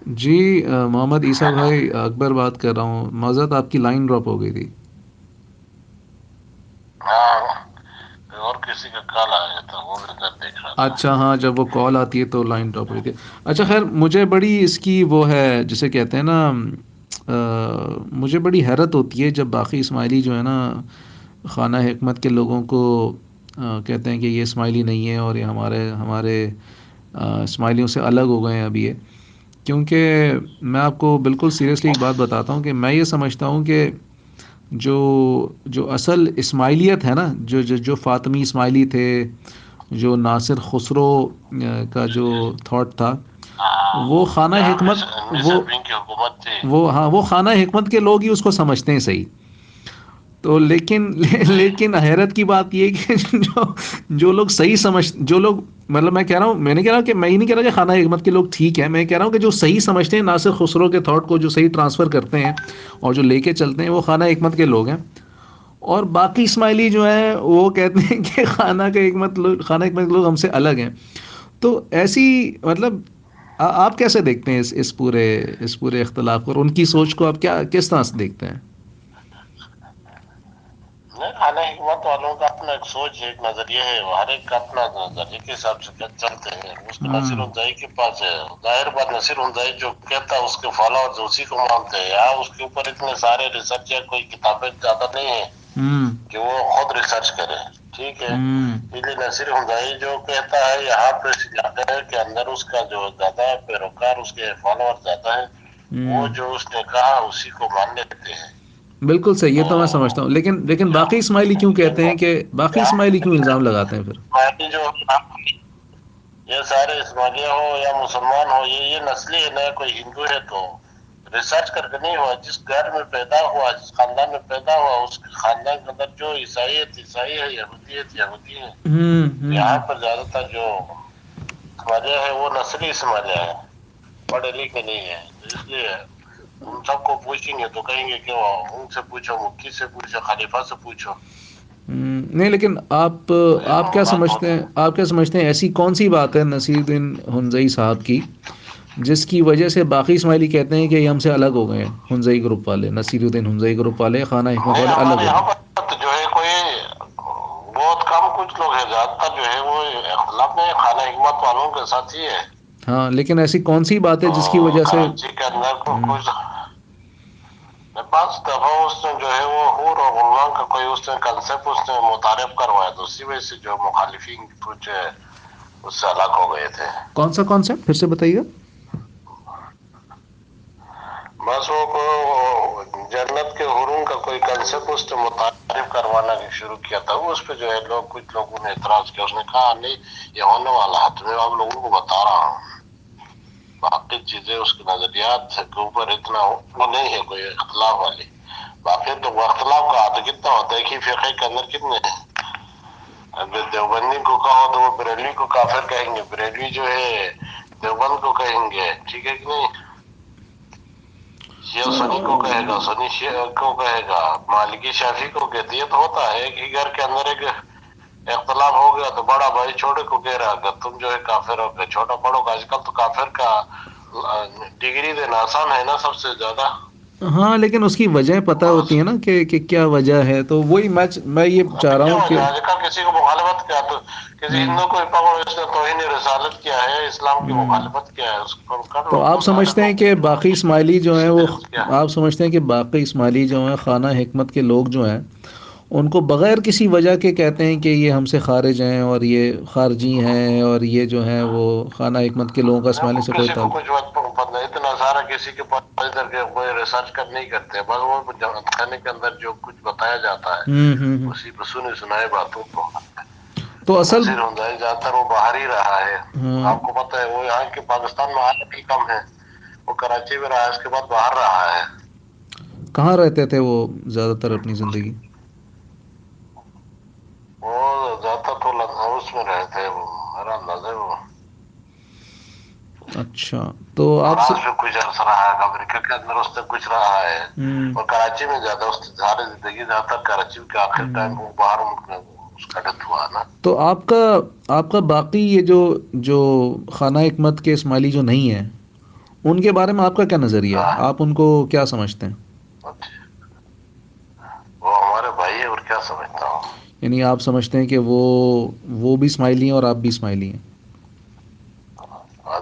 جی محمد عیسیٰ بھائی اکبر بات کر رہا ہوں، معذرت آپ کی لائن ڈراپ ہو گئی تھی۔ ہاں، اور کسی کا کال آیا تھا، وہ ادھر دیکھ رہا تھا۔ اچھا ہاں، جب وہ کال آتی ہے تو لائن ڈراپ ہو رہی تھی۔ اچھا خیر، مجھے بڑی اس کی وہ ہے جسے کہتے ہیں نا، مجھے بڑی حیرت ہوتی ہے جب باقی اسماعیلی جو ہے نا خانہ حکمت کے لوگوں کو کہتے ہیں کہ یہ اسماعیلی نہیں ہے اور یہ ہمارے ہمارے اسماعیلیوں سے الگ ہو گئے ہیں اب یہ۔ کیونکہ میں آپ کو بالکل سیریسلی ایک بات بتاتا ہوں کہ میں یہ سمجھتا ہوں کہ جو جو اصل اسماعیلیت ہے نا، جو فاطمی اسماعیلی تھے، جو ناصر خسرو کا جو تھاٹ تھا، وہ خانہ جہاں حکمت، مصرفین کی حکومت تھی۔ وہ خانہ حکمت کے لوگ ہی اس کو سمجھتے ہیں صحیح۔ تو لیکن حیرت کی بات یہ کہ جو لوگ صحیح جو لوگ، مطلب میں کہہ رہا ہوں، میں نہیں کہہ رہا کہ میں ہی نہیں کہہ رہا کہ خانہ حکمت کے لوگ ٹھیک ہیں، میں کہہ رہا ہوں کہ جو صحیح سمجھتے ہیں ناصر خسرو کے تھاٹ کو، جو صحیح ٹرانسفر کرتے ہیں اور جو لے کے چلتے ہیں، وہ خانہ حکمت کے لوگ ہیں۔ اور باقی اسماعیلی جو ہیں وہ کہتے ہیں کہ خانہ حکمت کے لوگ ہم سے الگ ہیں۔ تو ایسی مطلب آپ کیسے دیکھتے ہیں اس پورے اختلاف کو، اور ان کی سوچ کو آپ کس طرح سے دیکھتے ہیں؟ نہیں، خانہ حکمت والوں کا اپنا ایک سوچ ہے، ایک نظریہ ہے، ہر ایک کا اپنا نظریے کے حساب سے چلتے ہیں۔ اس کے نصیر ہنزائی کے پاس ہے، ظاہر بات نصیر ہنزائی جو کہتا ہے اس کے فالوورز اسی کو مانتے ہیں۔ یہاں اس کے اوپر اتنے سارے ریسرچ ہے، کوئی کتابیں زیادہ نہیں ہیں کہ وہ خود ریسرچ کرے، ٹھیک ہے۔ اس لیے نصیر ہنزائی جو کہتا ہے یہاں پہ اس علاقے کے اندر اس کا جو زیادہ پیروکار، اس کے فالوور زیادہ ہیں، وہ جو اس نے کہا اسی کو مان لیتے ہیں۔ بالکل صحیح، یہ تو تو میں سمجھتا ہوں، لیکن باقی اسماعیلی کیوں کہتے ہیں کہ باقی اسماعیلی کیوں الزام لگاتے ہیں پھر؟ اسماعیلی جو یہ سارے اسماعیلیہ ہو یا مسلمان ہو، یہ نسلی ہے، نہ کوئی ہندو ہے تو ریسرچ کر کے نہیں ہوا۔ جس گھر میں پیدا ہوا، جس خاندان میں پیدا ہوا، اس خاندان کے اندر جو عیسائیت عیسائی ہے، یہودیت یہودی ہے۔ یہاں پر زیادہ تر جو اسماعیلیہ ہے وہ نسلی اسماعیلیہ ہے، پڑھے لکھے نہیں ہے۔ اس لیے ان سب کو پوچھیں گے تو کہیں گے کہ ان سے پوچھو، مکی سے پوچھو، خلیفہ سے پوچھو۔ نہیں، لیکن آپ کیا سمجھتے ہیں، ایسی کون سی بات ہے نصیر الدین ہنزئی صاحب کی جس کی وجہ سے باقی اسماعیلی کہتے ہیں کہ یہ ہم سے الگ ہو گئے ہیں؟ ہنزئی گروپ والے، نصیر الدین ہنزئی گروپ والے، خانہ حکمت نہیں، والے الگ ہمارے ہو یہاں گئے؟ پر تو جو ہے کوئی بہت کم کچھ لوگ ہیں، زیادہ تر جو ہے وہ اختلاف میں خانہ حکمت والوں کے ساتھ ہی ہے۔ ہاں، لیکن ایسی کون سی بات ہے تو جس کی وجہ سے؟ کراچی کے اندر کو کچھ بعض دفعہ اس نے جو ہے وہ حور اور غلام کا کوئی اس نے کنسپٹ اس نے متعارف کروایا، تو اسی وجہ سے جو مخالفین کچھ اس سے الگ ہو گئے تھے۔ کون سا کانسیپٹ پھر سے بتائیے گا؟ بس وہ جنت کے حوروں کا کوئی کنسپٹ اس نے متعارف کروانا شروع کیا تھا، اس پہ جو ہے کچھ لوگوں نے اعتراض کیا۔ اس نے کہا نہیں، یہ ہونے والا ہے، میں آپ لوگوں کو بتا رہا ہوں۔ باقی چیزیں اس کے نظریات کے اوپر اتنا وہ نہیں ہے کوئی اختلاف والی۔ باقی تو اختلاف کا عادت کتنا ہوتا ہے کہ فقہ کے اندر کتنے ہیں۔ اگر دیوبندی کو کہو تو وہ بریلوی کو کافر کہیں گے، بریلوی جو ہے دیوبند کو کہیں گے، ٹھیک ہے کہ نہیں؟ شیعہ سنی کو کہے گا، سنی شیعہ کو کہے گا، مالکی شافعی کو کہتے۔ یہ تو ہوتا ہے کہ گھر کے اندر ایک اختلاف ہو گیا تو بڑا بھائی چھوٹے کو کہہ رہا کہ تم جو ہے کافر ہو گئے، چھوٹا بڑوں کا۔ آج کل تو کافر کا ڈگری دینا آسان ہے نا سب سے زیادہ۔ ہاں، لیکن اس کی وجہ پتہ بس ہوتی ہے نا کہ کیا وجہ ہے، تو وہی میں یہ چاہ رہا کیا ہوں وجہ کہ آج کل کسی کو مخالفت کیا تو کسی ہندو کو پکڑو، اس نے توہین رسالت کیا ہے، اسلام کی مخالفت کیا ہے، اس کو کر تو لو، آپ تو سارے سمجھتے ہیں لوگ کہ باقی اسماعیلی جو ہیں وہ اس کیا۔ آپ سمجھتے ہیں کہ باقی اسماعیلی جو ہیں خانہ حکمت کے لوگ جو ہیں ان کو بغیر کسی وجہ کے کہتے ہیں کہ یہ ہم سے خارج ہیں اور یہ خارجی ہیں اور یہ جو ہیں وہ خانہ حکمت کے لوگوں کا اسماعیلی سے کوئی کسی کو تعلق؟ کچھ وقت نہیں، اتنا سارا کسی کے پاس ادھر کے کوئی ریسرچ کر نہیں کرتے، بس وہ کھانے کے اندر جو کچھ بتایا جاتا ہے ہوں۔ اسی پہ سنے سنائے باتوں کو۔ تو اصل نصیر ہنزائی زیادہ تر وہ باہر ہی رہا ہے، ہاں، آپ کو پتہ ہے۔ وہ یہاں کے پاکستان میں آیا بھی کم ہے، وہ کراچی میں رہا ہے، اس کے بعد باہر رہا ہے۔ کہاں رہتے تھے وہ زیادہ تر اپنی زندگی؟ وہ زیادہ تو اس میں رہے تھے، وہ میرا انداز ہے وہ اچھا، تو آپ سے فرانس میں کچھ عرصہ رہا ہے، امریکہ کے اندر اس نے کچھ رہا ہے، اور کراچی میں زیادہ اس کی ساری زندگی زیادہ تر کراچی کے آخر ٹائم وہ باہر ملک میں اس کا ڈیتھ ہوا نا۔ تو آپ کا باقی یہ جو خانہ حکمت کے اسماعیلی جو نہیں ہیں ان کے بارے میں آپ کا کیا نظریہ ہے؟ آپ ان کو کیا سمجھتے ہیں؟ وہ ہمارے بھائی ہے، اور کیا سمجھتا ہوں. یعنی آپ سمجھتے ہیں کہ وہ بھی اسماعیلی ہیں اور آپ بھی اسماعیلی ہیں؟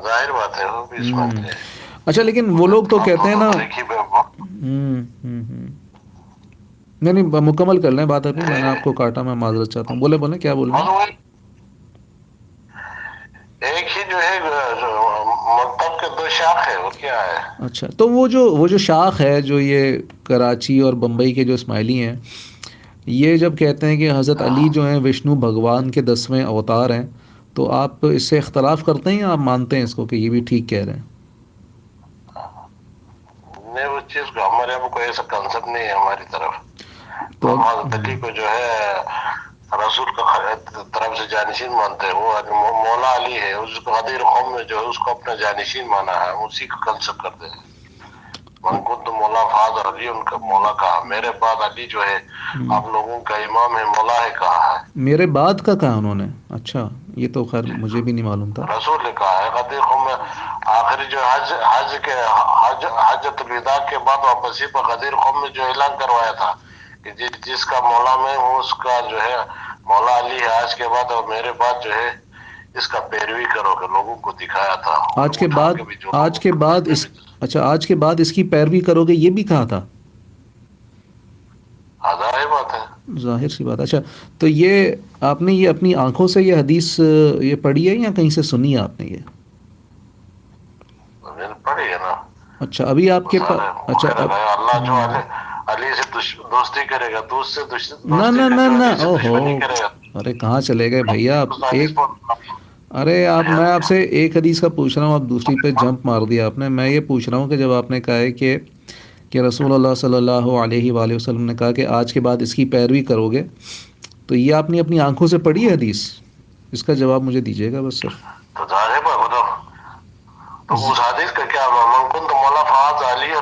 ظاہر بات ہے وہ بھی اسماعیلی ہے. اچھا، لیکن وہ لوگ تو کہتے ہیں نا. ہوں. نہیں مکمل کر لیں بات اپنی، میں نے آپ کو کاٹا، میں معذرت چاہتا ہوں. بولیں کیا بول رہے ہیں؟ ایک ہی جو ہے مکتب کے دو شاخ ہے، وہ کیا ہے. اچھا، تو وہ جو شاخ ہے، جو یہ کراچی اور بمبئی کے جو اسماعیلی ہیں، یہ جب کہتے ہیں کہ حضرت علی جو ہیں وشنو بھگوان کے 10ویں اوتار ہیں، تو آپ اس سے اختلاف کرتے ہیں یا آپ مانتے ہیں اس کو کہ یہ بھی ٹھیک کہہ رہے ہیں؟ نہیں، اس چیز کو ہمارے یہاں کوئی ایسا کنسپٹ نہیں ہے ہماری طرف. تو ہم حضرت علی کو جو ہے رسول کا طرف سے جانشین مانتے ہیں. وہ مولا علی ہے، اس کو غدیر قوم میں جو ہے اس کو اپنا جانشین مانا ہے، اسی کا کنسپٹ کرتے ہیں. من کنت مولا فہذا علی، ان کا مولا کہا. میرے بعد علی جو ہے آپ لوگوں کا امام ہے، مولا ہے کہا ہے. میرے بعد کا کہا انہوں نے؟ اچھا، یہ تو خیر مجھے بھی نہیں معلوم تھا. رسول نے کہا ہے غدیر قوم میں آخری جو حجۃ الوداع کے بعد واپسی پر غدیر قوم میں جو اعلان کروایا تھا کہ جس کا مولا میں ہوں اس کا جو ہے مولا علی ہے آج کے بعد، اور میرے بعد جو ہے اس کا پیروی کرو کہ لوگوں کو دکھایا تھا. آج کے بعد اچھا، آج کے بعد اس کی پیروی کرو گے، یہ بھی کہا تھا؟ ظاہر بات ہے. ظاہر سی بات. اچھا، تو یہ آپ نے یہ اپنی آنکھوں سے یہ حدیث یہ پڑھی ہے یا کہیں سے سنی ہے آپ نے یہ؟ پڑھی ہے نا. اچھا، ابھی آپ کے پاس. اچھا، اللہ جو علی سے دوستی کرے گا، دوست سے نہ اوہو، دشمنی کرے گا. ارے کہاں چلے گئے بھیا آپ؟ ارے میں آپ سے ایک حدیث کا پوچھ رہا ہوں، آپ دوسری پہ جمپ مار دیا آپ نے. میں یہ پوچھ رہا ہوں کہ جب آپ نے کہا ہے کہ رسول اللہ صلی اللہ علیہ وآلہ وسلم نے کہا کہ آج کے بعد اس کی پیروی کرو گے، تو یہ آپ نے اپنی آنکھوں سے پڑھی ہے حدیث؟ اس کا جواب مجھے دیجیے گا بس صرف. تو ظاہر بات بتاؤ، تو اس حدیث کا کیا من کنت مولا فہذا علی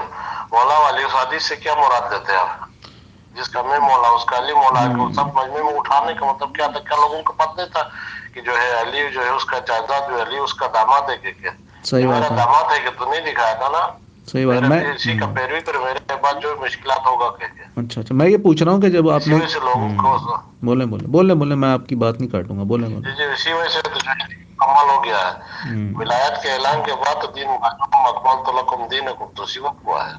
مولا والی، اس حدیث سے کیا مراد لیتے ہیں آپ؟ جس کا میں مولا اس کا علی مولا ہے. سب مجمع میں اٹھانے کا مطلب کیا تھا؟ کیا لوگوں کو پتہ نہیں تھا کہ جو ہے علی جو ہے اس کا چاچا جو علی اس کا داماد ہے کہ صحیح میرا بات ہے، داماد ہے کہ تو نہیں دکھایا تھا نا. صحیح بات. میرے اسی کا پیروی کرے، میرے بعد جو مشکلات ہوگا کہ اچھا، میں یہ پوچھ رہا ہوں کہ جب آپ نے اسی وجہ سے لوگوں کو بولیں میں آپ کی بات نہیں کاٹوں گا، بولیں. اسی وجہ سے مکمل ہو گیا ہے. ولایت کے اعلان کے بعد تو دین اکملت لکم دینکم تو اسی وقت ہوا ہے.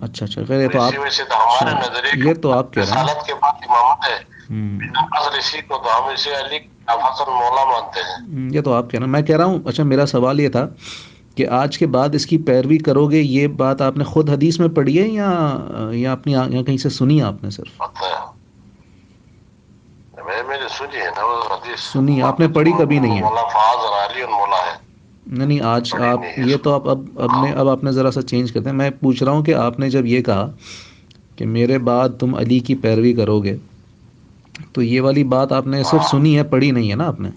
اچھا خیر، یہ تو آپ، اسی وجہ سے تو ہمارے نظریے یہ تو آپ کہہ رہے ہیں. رسالت کے بعد امامت ہے اصل اسی کو، تو ہم اسے علی حسن مولا مانتے ہیں. یہ تو آپ کہہ رہے ہیں، میں کہہ رہا ہوں. اچھا، میرا سوال یہ تھا کہ آج کے بعد اس کی پیروی کرو گے، یہ بات آپ نے خود حدیث میں پڑھی ہے یا اپنی یا کہیں سے سنی ہے آپ نے صرف؟ میں نے سنی ہے نا وہ حدیث. سنی آپ نے، پڑھی کبھی نہیں ہے؟ مولا فاض اور علی مولا ہے. نہیں آج آپ یہ تو اب آپ نے ذرا سا چینج کرتے ہیں. میں پوچھ رہا ہوں کہ آپ نے جب یہ کہا کہ میرے بعد تم علی کی پیروی کرو گے، تو یہ والی بات آپ نے صرف سنی ہے، پڑھی نہیں ہے نا آپ نے؟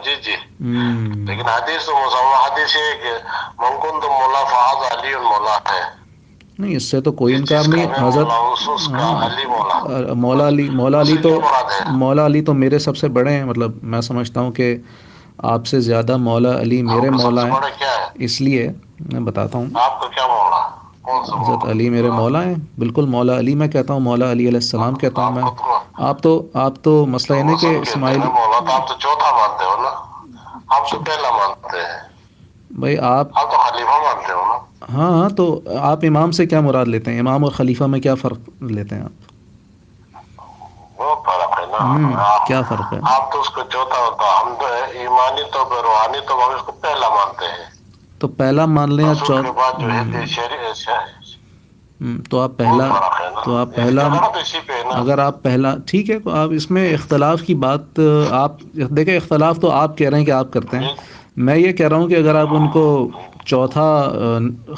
جی. لیکن حدیث تو مسلمان حدیث ہے کہ من کنت مولا فہذا علی مولا ہے. نہیں، اس سے تو کوئی انکار نہیں. حضرت مولا علی تو میرے سب سے بڑے ہیں. مطلب میں سمجھتا ہوں کہ آپ سے زیادہ مولا علی میرے مولا ہیں. اس لیے میں بتاتا ہوں، آپ کو کیا مولا؟ حضرت علی میرے مولا ہیں. بالکل مولا علی میں کہتا ہوں، مولا علی علیہ السلام کہتا ہوں میں. آپ تو مسئلہ ہے نا کہ اسماعیلی. آپ تو چوتھا مانتے ہو نا، ہم تو پہلا مانتے ہیں بھائی. آپ تو خلیفہ مانتے ہو نا. ہاں، تو آپ امام سے کیا مراد لیتے ہیں؟ امام اور خلیفہ میں کیا فرق لیتے ہیں آپ؟ بہت فرق ہے نا. کیا فرق ہے؟ آپ تو اس کو چوتھا ہوتا، ہم تو ایمانی طور پر، روحانی طور پر اس کو پہلا مانتے ہیں. تو پہلا مان لیں یا رسول کے بعد جو ہے تو آپ پہلا اگر آپ پہلا ٹھیک ہے، تو آپ اس میں اختلاف کی بات آپ دیکھیں. اختلاف تو آپ کہہ رہے ہیں کہ آپ کرتے ہیں. میں یہ کہہ رہا ہوں کہ اگر آپ ان کو چوتھا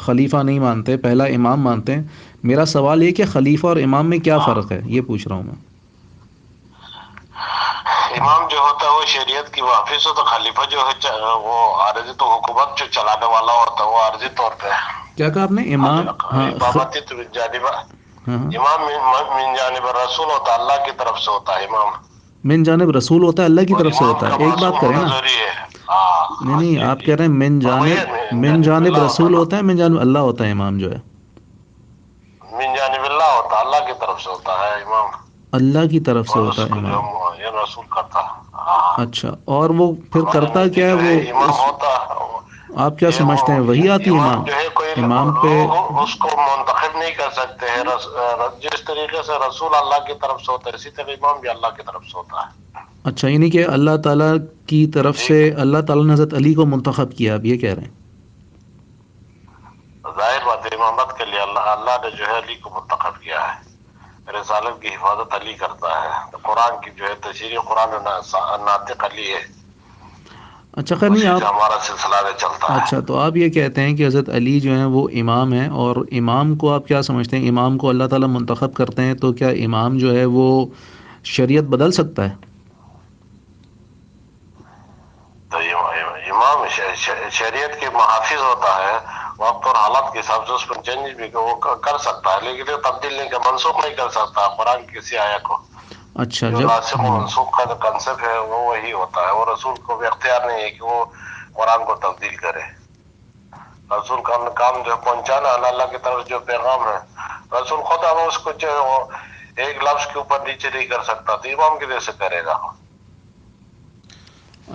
خلیفہ نہیں مانتے، پہلا امام مانتے ہیں، میرا سوال یہ کہ خلیفہ اور امام میں کیا فرق ہے، یہ پوچھ رہا ہوں میں. امام جو ہوتا ہے وہ شریعت کی محافظ ہوتا، خلیفہ جو ہے وہ عارضی تو حکومت جو چلانے والا ہوتا ہے، وہ عارضی طور پہ. کیا کہا آپ نے؟ امام امامتی تو امام من جانب رسول ہوتا، اللہ کی طرف سے ہوتا ہے. امام من جانب رسول ہوتا ہے، اللہ کی طرف سے ہوتا ہے. ایک بات کریں نا، نہیں ہاں نہیں، جی آپ جی، کہہ رہے ہیں اور وہی ہے من جانب جانب اللہ ہوتا رسول نا، ہوتا ہے، من جانب اللہ ہوتا ہے امام جو ہے؟ من جانب اللہ ہوتا، اللہ کی طرف سے ہوتا ہے امام، اللہ کی طرف سے اور ہوتا اس ہے کو جو امام؟ یہ رسول کرتا، ہاں اچھا، اور وہ پھر ہمارے کرتا کیا نزدیک ہے جو ہے وہ امام اس، ہوتا، آپ کیا یہ سمجھتے ہیں وہی آتی ہے امام امام؟ جو ہے کوئی امام پہ لوگ اس کو منتخب نہیں کر سکتے ہیں، جس طریقے سے رسول اللہ کی طرف سے ہوتا ہے اسی طرح امام بھی اللہ کی طرف سے ہوتا ہے، اچھا، یعنی کہ اللہ تعالیٰ کی طرف سے ٹھیک ہے، اللہ تعالیٰ نے حضرت علی کو منتخب کیا، آپ یہ کہہ رہے ہیں؟ ظاہر بات ہے امامت کے لیے اللہ نے جو ہے علی کو منتخب کیا ہے، رسالت کی حفاظت علی کرتا ہے، تو قرآن کی جو ہے تشریح قرآن ناطق علی ہے، اچھا خیر، نہیں اسی سے آپ، ہمارا سلسلہ آگے چلتا ہے۔ اچھا تو آپ یہ کہتے ہیں کہ حضرت علی جو ہیں وہ امام ہیں، اور امام کو آپ کیا سمجھتے ہیں؟ امام کو اللہ تعالیٰ منتخب کرتے ہیں تو کیا امام جو ہے وہ شریعت بدل سکتا ہے؟ تو امام شریعت کے محافظ ہوتا ہے، وقت اور حالات کے حساب سے اس پر چینج بھی وہ کر سکتا ہے، لیکن وہ تبدیل نہیں کر، منسوخ نہیں کر سکتا قرآن کی کسی آیت کو، اچھا جو جب ناسخ و منسوخ کا جو کنسپٹ ہے وہ وہی ہوتا ہے، وہ رسول کو بھی اختیار نہیں ہے کہ وہ قرآن کو تبدیل کرے، رسول کا کام جو پہنچانا اللہ کی طرف جو پیغام ہے، رسول خود اب اس کو جو ایک لفظ کے اوپر نیچے نہیں کر سکتا، تو امام کی جیسے کرے گا،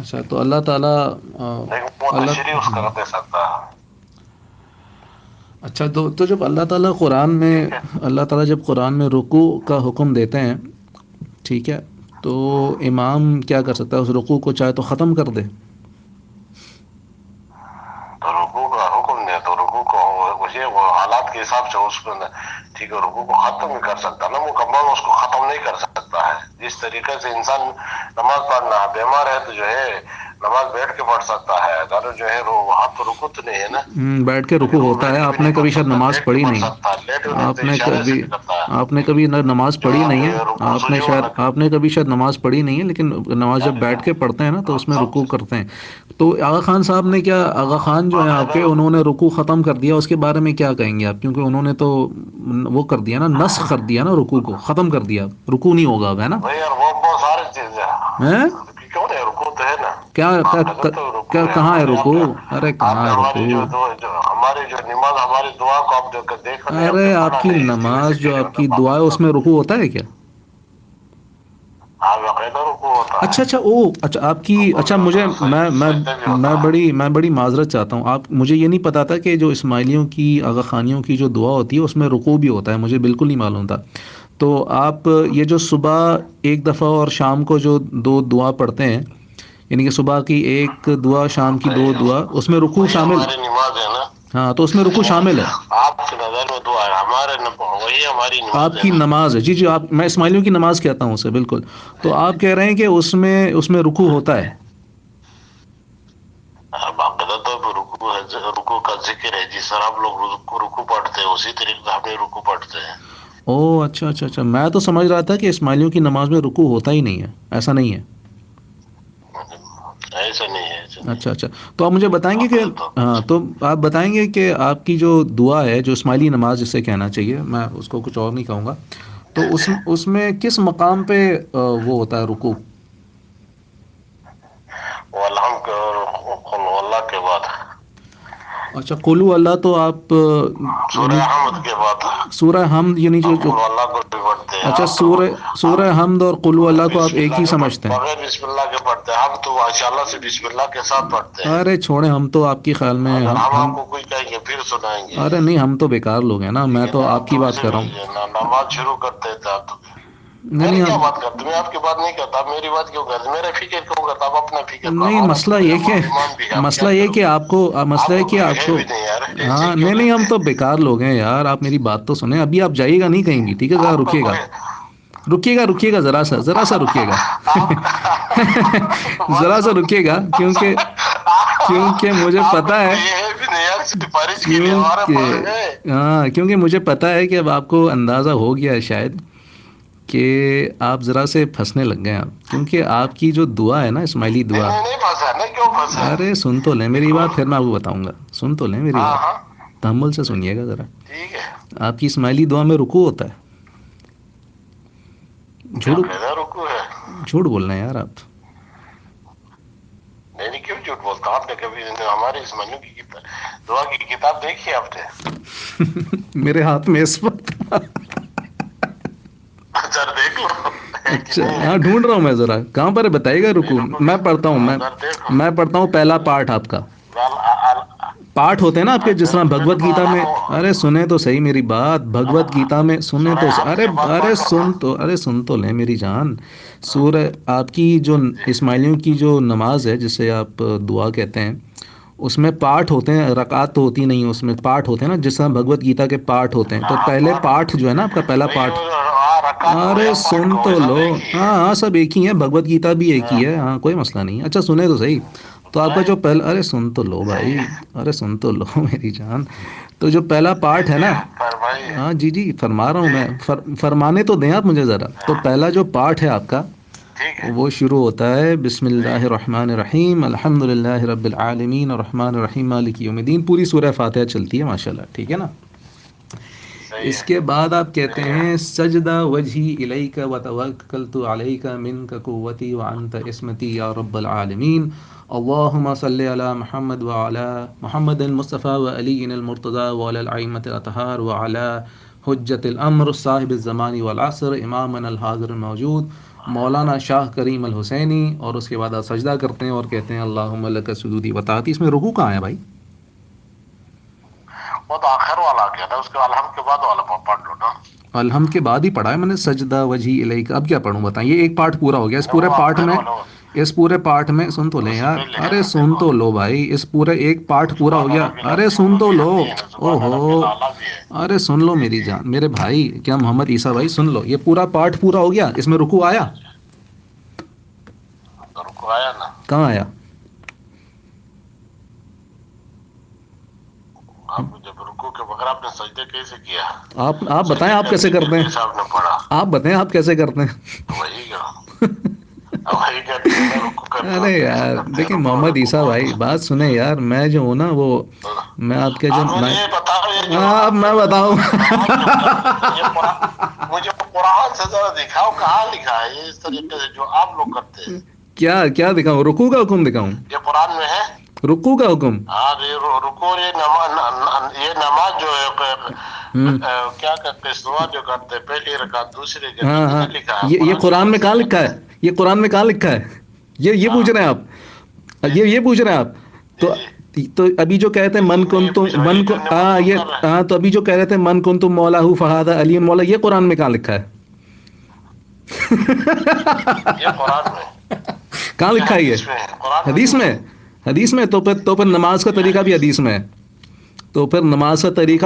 اچھا تو اللہ تعالیٰ لیکن وہ تشریح اس کا دے سکتا ہے، اچھا تو جب اللہ تعالیٰ قرآن میں، ٹھیک ہے، اللہ تعالیٰ جب قرآن میں رکوع کا حکم دیتے ہیں، ٹھیک ہے، تو امام کیا کر سکتا ہے؟ اس رکوع کو چاہے تو ختم کر دے؟ تو رکوع کا حکم دے تو رکوع کو وہ حالات کے حساب سے اس کو ٹھیک ہے رکوع کو ختم بھی کر سکتا نا، مکمل اس کو ختم نہیں کر سکتا ہے، جس طریقے سے انسان نماز پڑھنا بیمار ہے تو جو ہے نماز بیٹھ کے پڑھ سکتا ہے، اگر جو ہے وہاں تو رکوع تو نہیں ہے نا، بیٹھ کے لیکن رکوع وہ ہوتا بیٹھ ہے، کے بھی آپ نے نہیں پڑھ کبھی شاید سکتا، نماز لیٹ کے پڑھی پڑھ نہیں سکتا ہے، لیٹ ہونے آپ تو نے اشارے سے کبھی بھی کرتا ہے، آپ نے کبھی نماز جو پڑھی آپ نہیں ہے، رکوع سجود لگ آپ نے کبھی شاید نماز پڑھی نہیں ہے، لیکن نماز جب بیٹھ کے پڑھتے ہیں نا تو اس میں رکوع کرتے ہیں، تو آغا خان صاحب نے کیا، آغا خان جو ہیں آپ کے، انہوں نے رکوع ختم کر دیا، اس کے بارے میں کیا کہیں گے آپ؟ کیونکہ انہوں نے تو وہ کر دیا نا، نسخ کر دیا نا، رکوع کو ختم کر دیا، رکوع نہیں ہوگا اب، ہے نا؟ بھائی یار وہ بہت ساری چیزیں ہیں؟ کیوں نہیں، رکوع تو ہے نا، کیا باقاعدہ تو کیا رکوع ہے، کہاں ہے ہمارے رکوع؟ ارے آپ کہاں نے ہے ہماری رکوع؟ جو ہماری جو نماز ہماری دعا کو آپ دیکھا نہیں، آپ نے ارے آپ پڑھا کی نہیں، اس کی وجہ سے نماز، جو کہہ رہے آپ ہوتا کی دعا ہے، باقاعدہ اس میں رکوع ہوتا ہے کیا؟ ہاں باقاعدہ رکوع ہوتا ہے، اچھا اچھا آپ کی، رکوع اچھا بھی مجھے، ہوتا ہے، سجدہ بھی ہوتا ہے، میں بڑی معذرت چاہتا ہوں، آپ، مجھے یہ نہیں پتا تھا کہ جو اسماعیلیوں کی، آغا خانیوں کی جو دعا ہوتی ہے اس میں رکوع بھی ہوتا ہے، مجھے بالکل نہیں معلوم تھا، تو آپ یہ جو صبح ایک دفعہ اور شام کو جو دو دعا پڑھتے ہیں، یعنی کہ صبح کی ایک دعا، شام کی دو دعا، اس میں رکوع وہی شامل؟ ہماری نماز ہے نا، ہاں تو اس میں رکوع شامل ہے؟ آپ کی نظر میں دعا ہے، ہمارے وہی ہماری نماز آپ ہے کی نا، نماز ہے، جی جی، آپ، میں اسماعیلیوں کی نماز کہتا ہوں اسے، بالکل، تو آپ کہہ رہے ہیں کہ اس میں رکوع ہوتا ہے؟ باقاعدہ تو رکوع ہے، رکوع کا ذکر ہے، جس طرح ہم لوگ رکوع پڑھتے ہیں اسی طریقے سے ہم بھی رکوع پڑھتے ہیں، او اچھا اچھا اچھا، میں تو سمجھ رہا تھا کہ اسماعیلیوں کی نماز میں رکوع ہوتا ہی نہیں ہے، ایسا نہیں ہے؟ ایسا نہیں ہے، ایسا نہیں اچھا ہے، اچھا، تو آپ مجھے بتائیں گے کہ، باقاعدہ طور پر ہاں تو آپ بتائیں گے کہ آپ کی جو دعا ہے، جو اسماعیلی نماز جسے کہنا چاہیے، میں اس کو کچھ اور نہیں کہوں گا، جی تو جی، اس میں کس مقام پہ وہ ہوتا ہے رکوع؟ وہ الحمد قل اللہ کے بعد، اچھا قل هو اللہ، تو آپ سورہ یعنی حمد کے بعد، سورہ حمد، یعنی ہم جو قل اللہ کو بھی پڑھتے ہیں، اچھا ہم تو سورہ حمد اور قل هو اللہ کو آپ بسم ایک اللہ ہی کے سمجھتے ہیں؟ بغیر بسم اللہ کے پڑھتے ہیں، ہم تو ماشاءاللہ سے بسم اللہ کے ساتھ پڑھتے ہیں، ارے چھوڑیں، ہم تو آپ کی خیال میں، اگر ہم ہم آپ کو کوئی کہیں گے پھر سنائیں گے، ارے نہیں، ہم تو بیکار لوگ ہیں نا، ٹھیک میں ہے تو نا، آپ ہم کی تو بات ویسے کر رہا بھی ہوں، نماز شروع کرتے تھے، آپ تو نہیں میری نہیں کیا ہم، بات کرتے، میں آپ کی بات نہیں کرتا، آپ میری بات کیوں کرتے، میرا فکر کیوں کرتا، آپ اپنا فکر کرو، نہیں، ہمارا تو مسئلہ کوئی یہ کہ، امام بھی ہے، آپ کیا مسئلہ یہ کرو کہ گے، آپ کو، مسئلہ آپ یہ کو کہ کوئی آپ ہے کو، بھی نہیں یار، ایسے ہاں کیوں نہیں نہیں، لیتے ہم تو ہیں، بیکار لوگ ہیں یار، آپ میری بات تو سنیں، ابھی آپ جائیے گا نہیں کہیں بھی، ٹھیک ہے، ذرا آپ کا رکیے گا، کوئی رکیے گا، ذرا سا رکیے گا آپ ذرا سا بات رکیے گا، کیونکہ مجھے آپ کا پتا ہے، کوئی ہے بھی نہیں یار، سفارش کے لیے ہمارے پاس کیونکہ ہے، ہاں، کیونکہ مجھے پتا ہے کہ اب آپ کو اندازہ ہو گیا ہے شاید کہ آپ ذرا سے پھنسنے لگ گئے آپ، کیونکہ آپ کی جو دعا ہے نا، اسماعیلی نہیں دعا، نہیں نہیں پھنسا ہے نا، کیوں پھنسا ہے، ارے سن تو لیں میری دیکھو، بات، پھر میں آپ کو بتاؤں گا، سن تو لیں میری ہاں بات، ہاں تحمل سے سنیے گا ذرا، ٹھیک ہے، آپ کی اسماعیلی دعا میں رکوع ہوتا ہے؟ کیا جھوٹ، قاعدہ رکوع ہے، جھوٹ بولنا ہے یار آپ، نہیں نہیں کیوں جھوٹ بولتا ہوں؟ آپ نے کبھی ہمارے اسماعیلیوں کی دعا کی کتاب دیکھی ہے آپ نے؟ میرے ہاتھ میں اس وقت ذرا دیکھ لو. اچھا ہاں ڈھونڈ رہا ہوں میں ذرا کہاں پر ہے بتائیے گا رکو میں پڑھتا ہوں میں پڑھتا ہوں پہلا پارٹ آپ کا پاٹ ہوتے ہیں نا آپ کے جس طرح بھگوت گیتا میں ارے سنیں تو صحیح میری بات بھگوت گیتا میں سنیں تو ارے سن تو لیں میری جان سورہ آپ کی جو اسماعیلیوں کی جو نماز ہے جسے آپ دعا کہتے ہیں اس میں پاٹ ہوتے ہیں رکعات تو ہوتی نہیں اس میں پاٹ ہوتے ہیں نا جس طرح بھگوت گیتا کے پاٹ ہوتے ہیں تو پہلے پاٹ جو ہے نا آپ کا پہلا پاٹ ارے سن تو لو ہاں سب ایک ہی ہے بھگوت گیتا بھی ایک ہی ہے ہاں کوئی مسئلہ نہیں اچھا سنیں تو صحیح تو آپ کا جو پہلا ارے سن تو لو بھائی ارے سن تو لو میری جان تو جو پہلا پارٹ ہے نا ہاں جی فرما رہا ہوں میں فرمانے تو دیں آپ مجھے ذرا تو پہلا جو پارٹ ہے آپ کا وہ شروع ہوتا ہے بسم اللہ الرحمن الرحیم الحمد للہ رب العالمین الرحمن الرحیم مالک یوم الدین پوری سورہ فاتحہ چلتی ہے ماشاءاللہ ٹھیک ہے نا اس کے بعد آپ کہتے ہیں سجدہ وجہی الیک وتوکلت علیک منک قوتی وانت عصمتی یا رب العالمین اللہم صلی علی محمد وعلی محمد المصطفى وعلی المرتضی وعلی الائمة الاطہار وعلی حجت الامر صاحب الزمان والعصر امامنا الحاضر الموجود مولانا شاہ کریم الحسینی اور اس کے بعد آپ سجدہ کرتے ہیں اور کہتے ہیں اللہم لک سجودی وطاعتی اس میں رکوع کہاں ہے بھائی وہ تو آخر والا گیا نا اس کے الحمد کے بعد والا پڑھ لو نا الحمد کے بعد ہی پڑھا ہے میں نے سجدہ وجہی الیک اب کیا پڑھوں بتائیں یہ ایک پارٹ پورا ہو گیا اس پورے پارٹ میں سن تو لیں یار ارے سن تو لو بھائی اس پورے ایک پارٹ پورا ہو گیا ارے سن تو لو اوہو ارے سن لو میری جان میرے بھائی کیا محمد عیسیٰ بھائی سن لو یہ پورا پارٹ پورا ہو گیا اس میں رکوع آیا نا کہاں آیا جب رکوع کے بغیر آپ نے سجدے کیسے کیا آپ بتائیں آپ کیسے کرتے ہیں آپ بتائیں آپ کیسے کرتے ہیں ارے یار دیکھیں محمد عیسیٰ بھائی بات سنیں یار میں جو ہوں نا وہ میں آپ کے جب میں بتاؤں مجھے قرآن سے ذرا دکھاؤ کہاں لکھا ہے اس طریقے سے جو آپ لوگ کرتے ہیں کیا دکھاؤں رکوع کا حکم دکھاؤں یہ قرآن میں ہے رکوع کا حکم رکوع یہ نماز جو ہے کیا کرتے سوا جو کرتے پہلی رکعت دوسری یہ قرآن میں کہاں لکھا ہے یہ قرآن میں کہاں لکھا ہے یہ پوچھ رہے ہیں آپ یہ پوچھ رہے ہیں آپ تو ابھی جو کہتے ہیں تو ابھی جو کہہ رہے تھے من کنتم مولاہ فہذا علی مولا یہ قرآن میں کہاں لکھا ہے کہاں لکھا ہے یہ حدیث میں تو پھر نماز کا طریقہ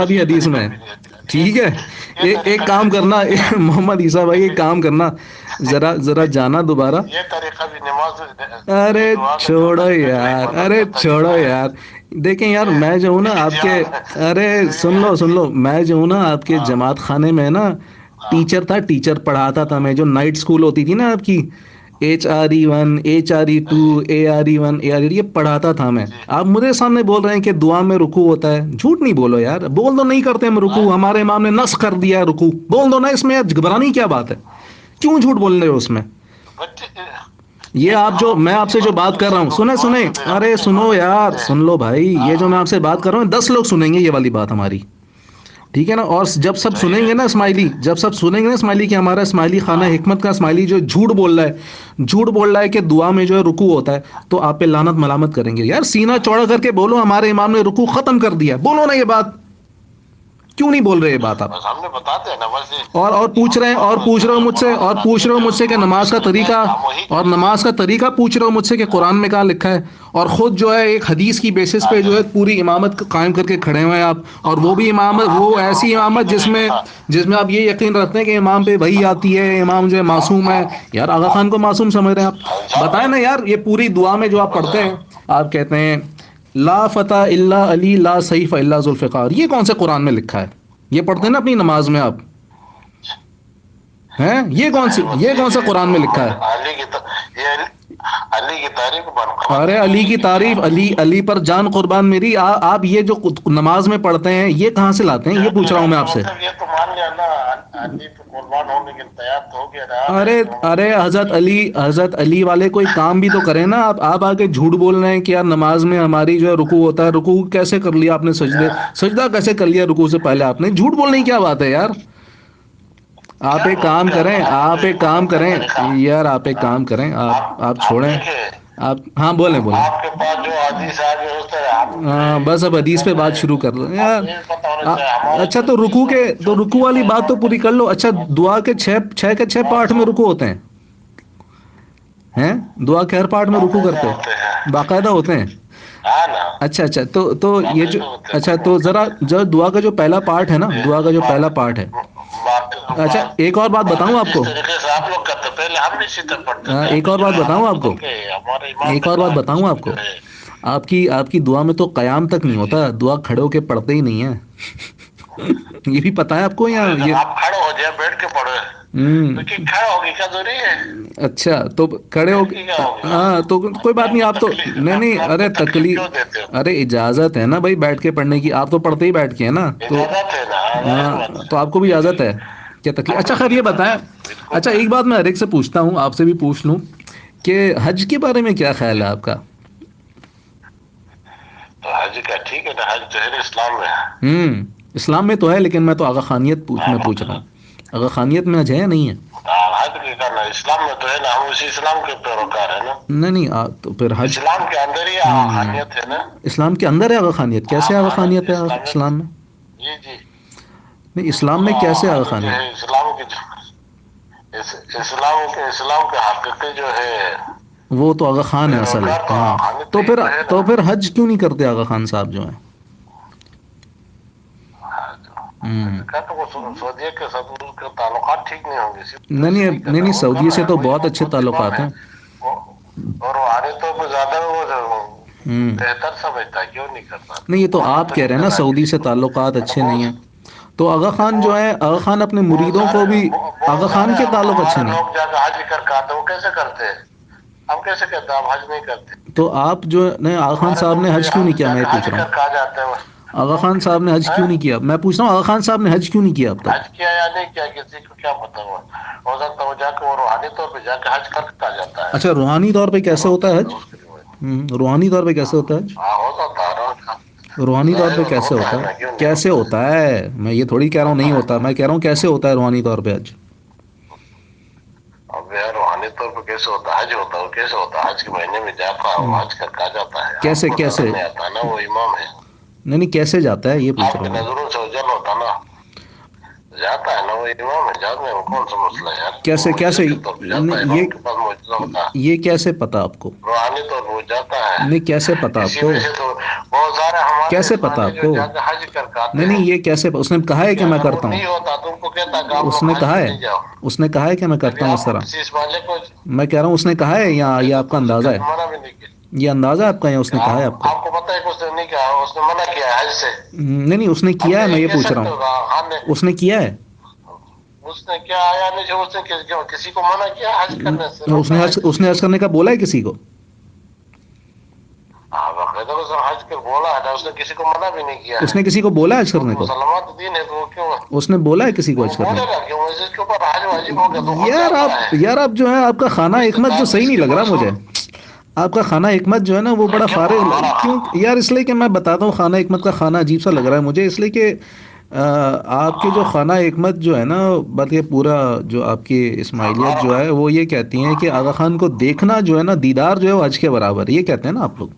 بھی حدیث میں ہے ٹھیک ہے ایک کام کرنا محمد عیسیٰ بھائی ایک کام کرنا ذرا جانا دوبارہ ارے چھوڑو یار دیکھیں یار میں جو ہوں نا آپ کے ارے سن لو میں جو ہوں نا آپ کے جماعت خانے میں نا ٹیچر پڑھاتا تھا میں جو نائٹ سکول ہوتی تھی نا آپ کی HRE1 HRE2 ARE1 ARE یہ پڑھاتا تھا میں آپ مجھے سامنے بول رہے ہیں کہ دعا میں رکوع ہوتا ہے جھوٹ نہیں بولو یار بول دو نہیں کرتے ہم رکوع ہمارے امام نے نسخ کر دیا ہے رکوع بول دو نا اس میں گھبرانے کی کیا بات ہے کیوں جھوٹ بول رہے ہو اس میں یہ میں آپ سے جو بات کر رہا ہوں سنیں ارے سنو یار سن لو بھائی یہ جو میں آپ سے بات کر رہا ہوں 10 لوگ سنیں گے یہ والی بات ہماری ٹھیک ہے نا اور جب سب سنیں گے نا اسماعیلی کہ ہمارا اسماعیلی خانہ حکمت کا اسماعیلی جو جھوٹ بول رہا ہے کہ دعا میں جو ہے رکوع ہوتا ہے تو آپ پہ لعنت ملامت کریں گے یار سینہ چوڑا کر کے بولو ہمارے امام نے رکوع ختم کر دیا بولو نا یہ بات کیوں نہیں بول رہے یہ بات آپ اور پوچھ رہے ہو مجھ سے کہ نماز کا طریقہ پوچھ رہے ہو مجھ سے کہ قرآن میں کہاں لکھا ہے اور خود جو ہے ایک حدیث کی بیسس پہ جو ہے پوری امامت قائم کر کے کھڑے ہوئے ہیں آپ اور وہ بھی امامت وہ ایسی امامت جس میں آپ یہ یقین رکھتے ہیں کہ امام پہ وحی آتی ہے امام جو ہے معصوم ہے یار آغا خان کو معصوم سمجھ رہے ہیں آپ بتائیں نا یار یہ پوری دعا میں جو آپ پڑھتے ہیں آپ کہتے ہیں لا فتح الا علی لا سیف الا ذوالفقار یہ کون سے قرآن میں لکھا ہے یہ پڑھتے ہیں نا اپنی نماز میں آپ ہیں یہ کون سا قرآن میں لکھا ہے ارے علی کی تعریف علی پر جان قربان میری آپ یہ جو نماز میں پڑھتے ہیں یہ کہاں سے لاتے ہیں یہ پوچھ رہا ہوں میں آپ سے علی پہ قربان ہونے کے لیے تیار تو ہو گیا نا. ارے ارے حضرت علی والے کوئی کام بھی تو کریں نا. آپ آگے جھوٹ بول رہے ہیں کہ یار نماز میں ہماری جو ہے رکوع ہوتا ہے. رکوع کیسے کر لیا آپ نے؟ سجدہ کیسے کر لیا رکوع سے پہلے آپ نے؟ جھوٹ بولنے کی کیا بات ہے یار. آپ ایک کام کریں یار آپ ایک کام کریں. آپ چھوڑیں. آپ ہاں بولیں. آپ کے پاس جو حدیث آ گئی اس طرح ہاں بس اب حدیث پہ بات شروع کر لو یار. اچھا تو رکوع والی بات تو پوری کر لو. اچھا دعا کے چھ پارٹ میں رکوع ہوتے ہیں دعا کے ہر پارٹ میں رکوع کرتے ہیں باقاعدہ ہوتے ہیں. اچھا تو یہ جو اچھا تو ذرا جو دعا کا جو پہلا پارٹ ہے نا, دعا کا جو پہلا پارٹ ہے. اچھا ایک اور بات بتاؤں آپ کو. ایک اور بات بتاؤں آپ کو. آپ کی دعا میں تو قیام تک نہیں ہوتا. دعا کھڑے ہو کے پڑھتے ہی نہیں ہے. یہ بھی پتا ہے آپ کو؟ یا یہ آپ کھڑے ہو جائے بیٹھ کے پڑھو. کھڑا ہوگی کیا ضروری ہے؟ اچھا تو کھڑے ہو کے ہاں تو کوئی بات نہیں. آپ تو نہیں ارے ارے اجازت ہے نا بھائی بیٹھ کے پڑھنے کی. آپ تو پڑھتے ہی بیٹھ کے ہیں نا. تو ہاں تو آپ کو بھی اجازت ہے کیا تکلیف. اچھا خیر یہ بتائیں. اچھا ایک بات میں ہر ایک سے پوچھتا ہوں, آپ سے بھی پوچھ لوں کہ حج کے بارے میں کیا خیال ہے آپ کا؟ تو حج کا ٹھیک ہے نا, حج جو ہے اسلام میں اسلام میں تو ہے, لیکن میں تو آغا خانیت میں پوچھ رہا ہوں. آغا خانیت میں حج ہے یا نہیں ہے؟ حج کی کرنا اسلام میں تو ہے نا, ہم اسی اسلام کے پیروکار ہیں نا. نہیں تو پھر حج اسلام کے اندر ہی آغا خانیت ہے نا. اسلام کے اندر ہے آغا خانیت؟ کیسے آغا خانیت ہے اسلام میں؟ جی نہیں اسلام میں کیسے آغا خانیت؟ اسلام کے حقیقی جو ہے وہ تو آغا خان ہے اصل. ہاں تو پھر حج کیوں نہیں کرتے آغا خان صاحب جو ہیں؟ سعودیہ کے ساتھ ان کے تعلقات ٹھیک نہیں ہوں گے. نہیں سعودیہ سے تو بہت اچھے تعلقات ہیں. اور روحانی طور پہ زیادہ وہ بہتر سمجھتا ہے, کیوں نہیں کرتا؟ نہیں یہ تو آپ کہہ رہے ہیں نا سعودی سے تعلقات اچھے نہیں ہیں. تو آغا خان جو ہے, آغا خان اپنے مریدوں کو بھی, آغا خان کے تعلق اچھے نہیں. لوگ جا کے حج کر کے آتے, وہ کیسے کرتے ہیں؟ ہم کیسے کہتے ہیں آپ حج نہیں کرتے؟ تو آپ جو نہیں آغا خان صاحب نے حج کیوں نہیں کیا؟ میں پوچھ رہا ہوں آغا خان صاحب نے حج کیوں نہیں کیا؟ میں پوچھ رہا ہوں آغا خان صاحب نے حج کیوں نہیں کیا اب تک؟ حج کیا یا نہیں کیا کسی کو کیا پتا. ہو سکتا ہے وہ جا کے وہ روحانی طور پہ جا کے حج کر کے آ جاتا ہے. اچھا روحانی طور پہ کیسے ہوتا ہے حج؟ روحانی طور پہ کیسے ہوتا ہے حج؟ ہو سکتا ہے روحانی طور پہ کیسے ہوتا ہے؟ کیسے ہوتا ہے؟ میں یہ تھوڑی کہہ رہا ہوں نہیں ہوتا, میں کہہ رہا ہوں کیسے ہوتا ہے روحانی طور پہ حج؟ اب یار روحانی طور پہ کیسے ہوتا ہے حج؟ ہوتا ہے کیسے ہوتا ہے؟ حج کے مہینے میں جاتا ہے وہ حج کر کے آ جاتا ہے. کیسے نہیں آتا نا, وہ امام ہے. نہیں کیسے جاتا ہے یہ پوچھ آپ کی رہا ہوں. نظروں سے اجل ہوتا نا, جاتا ہے نا وہ امام ہے. جانے میں کون سا مسئلہ ہے یار؟ کیسے یہ کیسے پتا آپ کو؟ روحانی طور پر وہ جاتا ہے. نہیں کیسے پتا آپ کو؟ بہت سارے ہمارے کیسے پتا آپ کو؟ جا کے حج کر کے آتے ہیں. نہیں یہ کیسے اس نے کہا ہے کہ میں کرتا ہوں؟ نہیں ہوتا تو ان کو کہتا کہ آپ اس لوگ نے حج کہا پہ ہے نہیں جاؤ. اس نے کہا ہے کہ میں کرتا ہوں اس طرح؟ کسی اس والے کو میں کہہ رہا ہوں اس نے کہا ہے یا یہ آپ کا اندازہ ہے؟ منع بھی نہیں کیا. یہ اندازہ آپ کا یا اس نے کہا ہے آپ کو؟ آپ کو پتا ہے کہ اس نے نہیں کہا, اس نے منع کیا ہے حج سے. نہیں اس نے کیا ہے, میں یہ پوچھ رہا ہوں اس نے کیا ہے. اس نے کیا آیا نہیں, اس نے کسی کو منع کیا حج کرنے سے؟ اس نے حج کرنے کا بولا ہے کسی کو؟ باقاعدہ حج کر بولا ہے, اس نے کسی کو منع بھی نہیں کیا. اس نے کسی کو بولا ہے حج کرنے کو؟ مسلمان دین ہے تو وہ کیوں اس نے بولا ہے کسی کو حج کرنے کو؟ یار آپ جو ہے آپ کا خانہ حکمت جو صحیح نہیں لگ رہا مجھے. آپ کا خانہ حکمت جو ہے نا وہ بڑا فارغ کیوں یار؟ اس لیے کہ میں بتاتا ہوں خانہ حکمت کا خانہ عجیب سا لگ رہا ہے مجھے, اس لیے کہ آپ کے جو خانہ حکمت جو ہے نا, بلکہ پورا جو آپ کی اسماعیلیت جو ہے وہ یہ کہتی ہیں کہ آغا خان کو دیکھنا جو ہے نا, دیدار جو ہے وہ حج کے برابر, یہ کہتے ہیں نا آپ لوگ.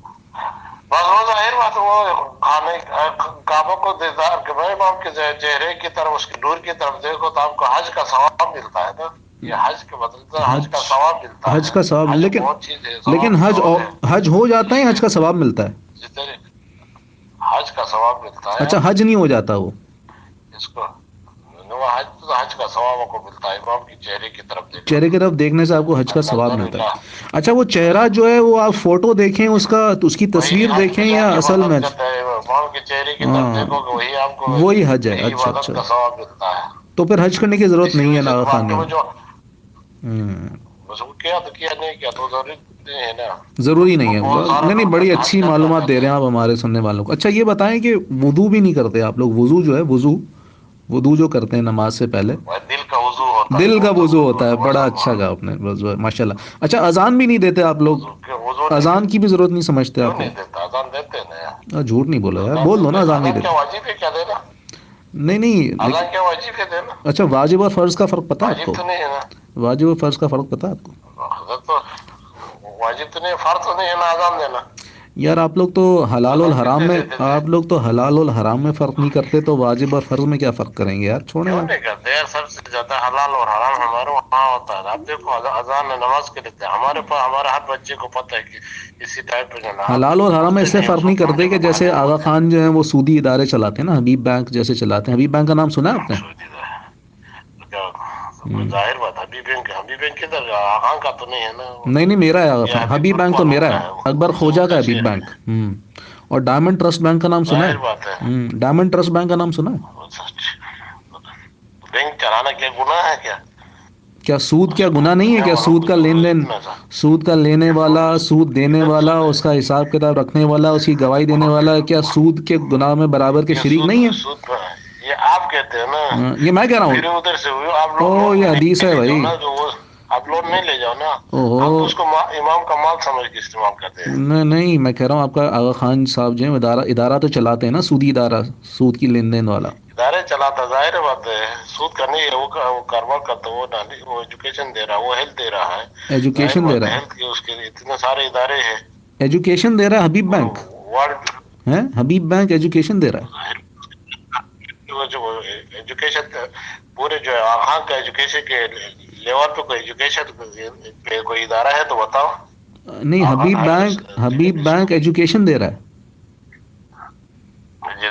کعبہ کو دیدار کے بھائی آپ کے چہرے کی طرف, اس کی نور کی طرف دیکھو تو آپ کو حج کا ثواب ملتا ہے نا. یہ حج کے بدلے حج کا ثواب ملتا ہے. حج کا ثواب, لیکن حج ہو جاتا ہے, حج کا ثواب ملتا ہے. حج کا ثواب ملتا ہے. اچھا حج نہیں ہو جاتا وہ اس کو حج کا ثواب کو ملتا ہے. امام کی چہرے کی طرف دیکھو, چہرے کی طرف دیکھنے سے آپ کو حج کا ثواب ملتا ہے. اچھا وہ چہرہ جو ہے وہ آپ فوٹو دیکھیں اس کا, اس کی تصویر دیکھیں یا اصل میں؟ امام کے چہرے کی طرف دیکھو کہ وہی آپ کو وہی حج ہے. اچھا عبادت کا ثواب ملتا ہے. تو پھر حج کرنے کی ضرورت نہیں ہے نا خانے میں. کیا تو کیا نہیں کیا تو ضروری نہیں ہے نا. ضروری نہیں ہے. نہیں بڑی اچھی معلومات دے رہے ہیں آپ ہمارے سننے والوں کو. اچھا یہ بتائیں کہ وضو بھی نہیں کرتے آپ لوگ؟ وضو جو ہے وضو وضو جو کرتے ہیں نماز سے پہلے، دل کا وضو ہوتا ہے، دل کا وضو ہوتا ہے. بڑا اچھا کہا آپ نے، ماشاء اللہ. اچھا اذان بھی نہیں دیتے آپ لوگ؟ اذان کی بھی ضرورت نہیں سمجھتے کیوں آپ نہیں لوگ؟ دیتا؟ اذان دیتے ہیں. جھوٹ نہیں بولو یار، بول دو نا اذان نہیں اذان کیا دیتے. واجب ہے کیا دینا؟ نہیں نہیں اذان لیکن کیا واجب ہے دینا؟ اچھا واجب اور فرض کا فرق پتہ ہے آپ واجب کو؟ تو نہیں ہے نا. واجب اور فرض کا فرق پتہ ہے آپ کو؟ حضرت تو واجب تو نہیں، فرض تو نہیں ہے نا اذان دینا. یار آپ لوگ تو حلال اذان کس الحرام دے میں، دیتے تھے؟ آپ لوگ تو حلال الحرام میں فرق نہیں کرتے، تو واجب اور فرض میں کیا فرق کریں گے یار، چھوڑیں کیوں آپ. نہیں کرتے یار؟ سب سے زیادہ حلال اور حرام ہمارے وہاں ہوتا ہے. آپ دیکھو اذان نماز کے لیتے ہیں، ہمارے پاس ہمارے ہر بچے کو پتہ ہے کہ اسی ٹائپ پہ جو ہے حلال اور حرام میں اس سے فرق نہیں کرتے کہ جیسے آغا ہوتے خان جو ہیں وہ سودی ادارے چلاتے ہیں نا، حبیب بینک جیسے چلاتے ہیں. حبیب بینک کا نام سنا ہے آپ نے؟ ظاہر بات. حبیب بینک کدھر؟ آغا کا تو نہیں ہے نا. نہیں نہیں میرا ہے آغا یہ خان، حبیب بینک تو عثمان میرا کا ہے، اکبر خوجہ کا ہے حبیب ہے. بینک. اور ڈائمنڈ ٹرسٹ بینک کا نام سنا ظاہر بات ہے. ہے؟ ڈائمنڈ ٹرسٹ بینک کا نام سنا ہے؟ بینک چلانا کیا گناہ ہے کیا؟ کیا سود کیا گناہ نہیں ہے؟ دنیا کیا والوں سود کو کا تو لین دین، اتنا سا سود کا لینے والا، سود دینے والا، اس کا حساب کتاب رکھنے والا، اس کی گواہی دینے والا، کیا سود کے گناہ میں برابر کے یہ شریک سود نہیں ہے؟ سود یہ آپ کہتے ہیں نا. یہ میں کہہ رہا ہوں. پھر ادھر سے ہوئی آپ لوگ او لوٹ یہ حدیث نہیں ہے لے جاؤ بھائی. نا. جو وہ آپ لوٹ نہیں لے جاؤ نا. آپ تو اس اوہو کو امام کا مال سمجھ کے استعمال کرتے ہیں. نہیں نہیں، میں کہہ رہا ہوں آپ کا آغا خان صاحب جو ہیں ادارہ تو چلاتے ہیں نا، سودی ادارہ، سود کی لین دین والا. ادارے چلاتا، ظاہر بات ہے. سود کا نہیں ہے، وہ کاروبار کرتا، وہ ایجوکیشن دے رہا، وہ ہیلتھ دے رہا ہے. ظاہر ایجوکیشن دے بات ہے، رہا ہیلتھ کے اس کے اتنے سارے ادارے ہیں. ایجوکیشن دے رہا ہے حبیب بینک ورلڈ ہے، حبیب بینک ایجوکیشن دے رہا ہے. ایجوکیشن پورے جو ہے آخان کا ایجوکیشن کے لیول پہ کوئی ایجوکیشن پہ کوئی ادارہ ہے تو بتاؤ. نہیں حبیب بینک ایجوکیشن دے رہا ہے.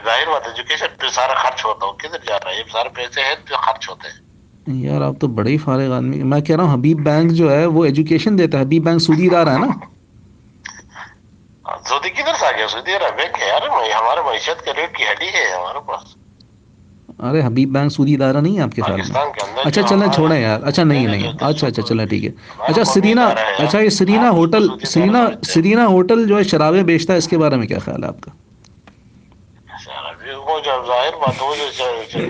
ظاہر بات ہے، ایجوکیشن پہ سارا خرچ ہوتا ہے. کدھر جا رہا ہے؟ یہ سارے پیسے ہیں جو خرچ ہوتے ہیں. یار آپ تو بڑے ہی فارغ آدمی. میں کہہ رہا ہوں حبیب بینک جو ہے وہ ایجوکیشن دیتا ہے. حبیب بینک سودی ادارہ ہے نا. سعودی کدھر سے آ گیا؟ سعودی عرب بینک ہے یار. ہمارے معیشت کے ریٹ کی ہڈی ہے ہمارے پاس. ارے حبیب بینک سودی ادارہ نہیں ہے آپ کے خیال میں؟ پاکستان کے اندر اچھا جو چلیں ہمارے چھوڑیں یار. اچھا نہیں نہیں، اچھا اچھا چلیں ٹھیک ہے. اچھا قومی سرینا، ادارہ ہے اچھا یہ یار. سرینا آپ اس کو ہوٹل، سعودی ادارہ سمجھتے ہیں. سرینا ہوٹل جو ہے شرابیں بیچتا ہے، اس کے بارے میں کیا خیال ہے آپ کا؟ وہ جو ظاہر بات، وہ جو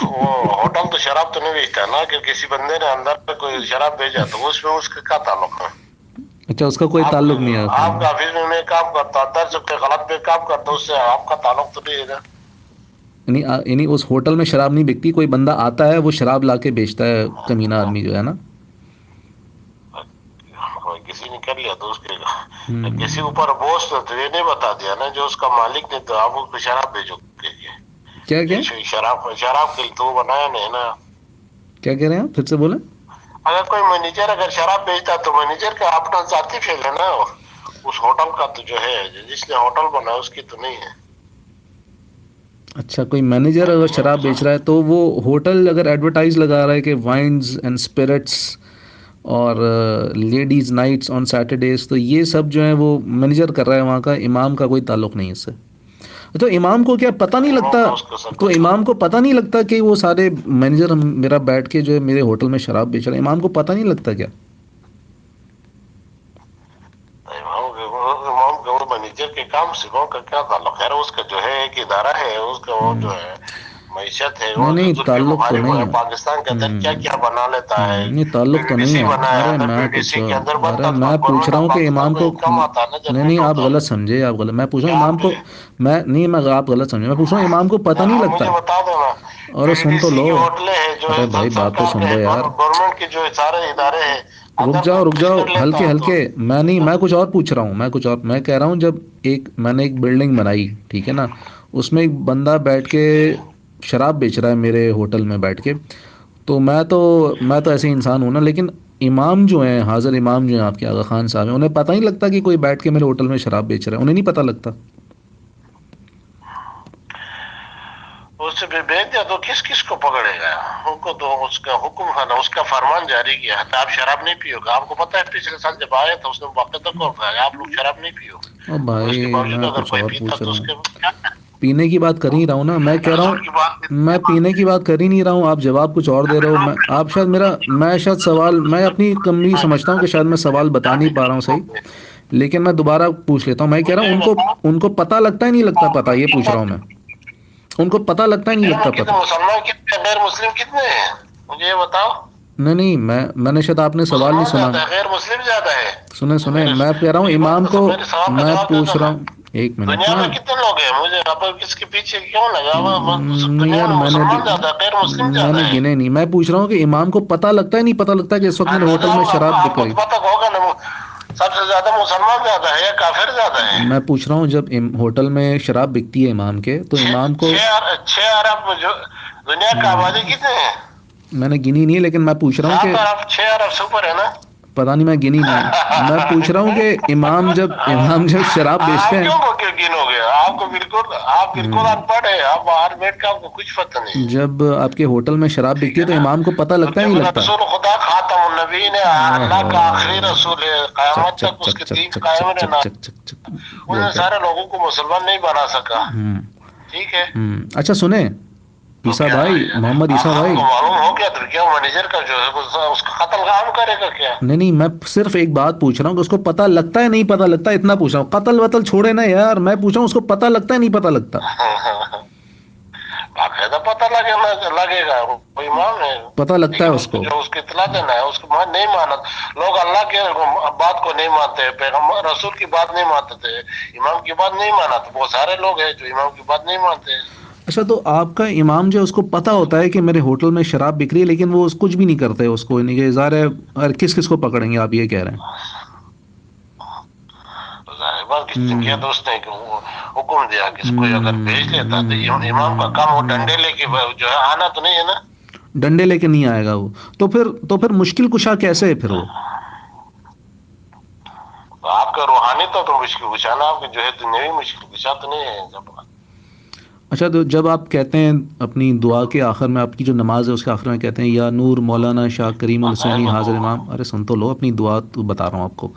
وہ ہوٹل تو شراب تو نہیں بیچتا نا. کہ کسی بندے نے اندر کوئی شراب بھیجا تو اس میں اس کا کیا تعلق ہے؟ اچھا اس کا کوئی تعلق نہیں ہے آپ کا آفس میں کام کرتا، درج پہ غلط پہ کام کرتا، اس سے آپ کا تعلق تو نہیں ہے نا. یعنی اس ہوٹل میں شراب نہیں بکتی، کوئی بندہ آتا ہے وہ شراب لا کے بیچتا ہے، کمینہ آدمی جو ہے نا. کسی نے کر لیا تو اس کے کسی اوپر بوجھ تو یہ نہیں بتا دیا نا جو اس کا مالک نے، تو آپ کو شراب بھیجو کیا کیا شراب کے لیے تو بنایا نہیں نا. کیا کہہ رہے ہیں آپ؟ پھر سے بولیں. اگر کوئی مینیجر اگر شراب بیچتا تو مینیجر کا اپنا ذاتی فیل ہے نا. اس ہوٹل کا تو جو ہے جس نے ہوٹل بنایا اس کی تو نہیں ہے. اچھا کوئی مینیجر اگر شراب بیچ رہا ہے تو وہ ہوٹل اگر ایڈورٹائز لگا رہا ہے کہ وائنز اینڈ اسپرٹس اور لیڈیز نائٹس آن سیٹرڈیز، تو یہ سب جو ہے وہ مینیجر کر رہا ہے وہاں کا، امام کا کوئی تعلق نہیں ہے اس سے. تو امام کو کیا پتہ نہیں لگتا؟ تو امام کو پتہ نہیں لگتا کہ وہ سارے مینیجر میرا بیٹھ کے جو ہے میرے ہوٹل میں شراب بیچ رہا ہے؟ امام کو پتہ نہیں لگتا کیا؟ امام کے وہ مینیجر کے کام سے کا کیا تعلق ہے؟ اس کا جو ہے ایک ادارہ ہے، اس کا وہ جو ہے معیشت ہے. وہ نہیں جو تعلق تو بخاری نہیں ہے. پاکستان کے اندر کیا کیا بنا لیتا ہے. نہیں تعلق تو پی ڈی نہیں سی ہے. بنایا ارے تھا، میں پی ڈی کچھ سی کے اندر ارے بنتا تھا. میں پوچھ رہا گورنمنٹ ہوں آف کہ امام پاکستان کو کو انکم آتا ہے نا، نہیں جنریٹ نہیں آپ ہوتا ہے. غلط سمجھے، آپ غلط. میں پوچھ رہا ہوں یہاں امام پہ کو، میں نہیں میں آپ غلط سمجھے. میں پوچھ رہا ہوں امام کو پتہ نہیں لگتا؟ مجھے بتا دو نا. اور پی سن ڈی تو سی لو. کی ہوٹلیں ہیں جو ارے بھائی بات تو سرکار سن کے لو ہے، یار. گورنمنٹ کے جو سارے ادارے ہیں رک اندر جاؤ رک جاؤ، کر لیتا ہلکے ہے تو. ہلکے. میں کچھ اور پوچھ رہا ہوں. میں کہہ رہا ہوں جب میں نے ایک بلڈنگ بنائی، ٹھیک ہے نا، اس میں ایک بندہ بیٹھ کے شراب بیچ رہا ہے میرے ہوٹل میں بیٹھ کے، تو میں تو ایسے انسان ہوں نا. لیکن امام جو ہیں، حاضر امام جو ہیں آپ کے آغا خان صاحب ہیں، انہیں پتہ نہیں لگتا کہ کوئی بیٹھ کے میرے ہوٹل میں شراب بیچ رہا ہے؟ انہیں نہیں پتہ لگتا؟ اس سے بیچ دیا تو کس کو پکڑے گا؟ ان کو تو اس کا حکم ہے نا، اس کا فرمان جاری کیا ہے. آپ شراب نہیں پیو گا. آپ کو پتہ ہے پچھلے سال جب آئے تھا اس نے باقاعدہ کہا آپ لوگ شراب نہیں پیو. او اور اس کے بھائی باوجود میں اگر کچھ کوئی اور پیتا پوچھ تو رہا اس ہوں. کے کیا؟ پینے کی بات کر ہی رہا ہوں نا. میں کہہ رہا ہوں میں پینے کی بات کر ہی نہیں رہا ہوں. آپ جواب کچھ اور دے رہے ہو. آپ شاید میں شاید سوال، میں اپنی کمی سمجھتا ہوں کہ شاید میں سوال بتا نہیں پا رہا ہوں صحیح، لیکن میں دوبارہ پوچھ لیتا ہوں. میں کہہ رہا ہوں ان کو پتہ لگتا ہی نہیں لگتا پتہ، یہ پوچھ رہا ہوں میں. ان کو پتہ لگتا ہی نہیں لگتا کتنے پتہ. مسلمان کتنے غیر مسلم کتنے ہیں مجھے یہ بتاؤ. نہیں میں نے شاید آپ نے سوال نہیں مسلمان سنا. زیادہ ہے غیر مسلم زیادہ ہے. سنیں میں کہہ رہا ہوں میری امام بات کو میرے سوال کا میں جواب دے دو پوچھ رہا نا. ہوں. ایک منٹ دنیا نا. میں کتنے لوگ ہیں مجھے اب اس کے پیچھے کیوں لگا ہوا؟ نہیں دنیا یار میں میں نے مسلمان زیادہ ہے غیر مسلم میں زیادہ نے ہے. گنے نہیں. میں پوچھ رہا ہوں کہ امام کو پتہ لگتا ہے نہیں پتہ لگتا کہ اس وقت میرے اندازہ ہوٹل میں ہوگا شراب آپ بک کو رہی. تو پتہ ہوگا نا. سب سے زیادہ مسلمان زیادہ ہے یا کافر زیادہ ہے؟ میں پوچھ رہا ہوں جب ہوٹل میں شراب بکتی ہے امام کے تو امام کو. 6 ارب دنیا کا آبادی کتنے ہیں؟ میں نے گنی نہیں ہے لیکن میں پوچھ رہا ہوں 7 کہ ارب 6 ارب سے اوپر ہے نا. پتہ نہیں میں گنی نہیں ہے. میں پوچھ رہا ہوں کہ امام جب شراب بیچتے آپ ہیں. کیوں گنو گے؟ آپ کو بالکل آپ بالکل ان پڑھ ہے. آپ باہر بیٹھ کے آپ کو کچھ پتہ نہیں. جب آپ کے ہوٹل میں شراب ٹھیک بکتی ہے ہے تو نا. امام کو پتہ لگتا ہے نہیں جب لگتا. رسول خدا خاتم النبیین ہے، اللہ کا آخری رسول ہے، چک قیامت چک تک اس چک کے چک دین چک قائم چک چک رہنا. چک چک چک ان نے بولتے سارے لوگوں کو مسلمان نہیں بنا سکا. ہوں. ٹھیک ہے. اچھا سنیں تو عیسیٰ کیا بھائی محمد عیسیٰ آپ بھائی. کو معلوم ہو گیا تو کیا مینیجر کا جو ہے اس کا قتل عام کرے گا کیا؟ نہیں میں صرف ایک بات پوچھ رہا ہوں کہ اس کو پتہ لگتا ہے نہیں پتہ لگتا. اتنا پوچھ رہا ہوں. قتل وتل چھوڑے نا یار. میں پوچھ رہا ہوں اس کو پتہ لگتا ہے نہیں پتہ لگتا. باقاعدہ پتہ لگے گا. کوئی ایمان ہے پتہ لگتا ہے لیکن اس اس کو کو. جو اس کو اطلاع دینا ہے اس کو نہیں مانا. لوگ اللہ کے بات کو نہیں مانتے، پیغمبر رسول کی بات نہیں مانتے تھے، امام کی بات نہیں مانا. تو بہت سارے لوگ ہیں جو امام کی بات نہیں مانتے. اچھا تو آپ کا امام جو اس کو پتہ ہوتا ہے کہ میرے ہوٹل میں شراب بک رہی ہے لیکن وہ کچھ بھی نہیں کرتے اس کو. یعنی کہ ظاہر ہے کس کو پکڑیں گے آپ یہ کہہ رہے ہیں. ظاہر بات کس نے کیا تو اس نے حکم دیا کس کو اگر بھیج لیتا تو امام کا کام وہ ڈنڈے لے کے جو ہے آنا تو نہیں ہے نا. ڈنڈے لے کے نہیں آئے گا وہ. تو پھر مشکل کشا کیسے ہے پھر وہ. آپ کا روحانی تو مشکل کشا نا. آپ کی جو ہے دنیاوی مشکل کشا تو نہیں ہے. اچھا تو جب آپ کہتے ہیں اپنی دعا کے آخر میں آپ کی جو نماز ہے اس کے آخر میں کہتے ہیں یا نور مولانا شاہ کریم الحسینی حاضر امام. ارے سن تو لو اپنی دعا تو بتا رہا ہوں آپ کو.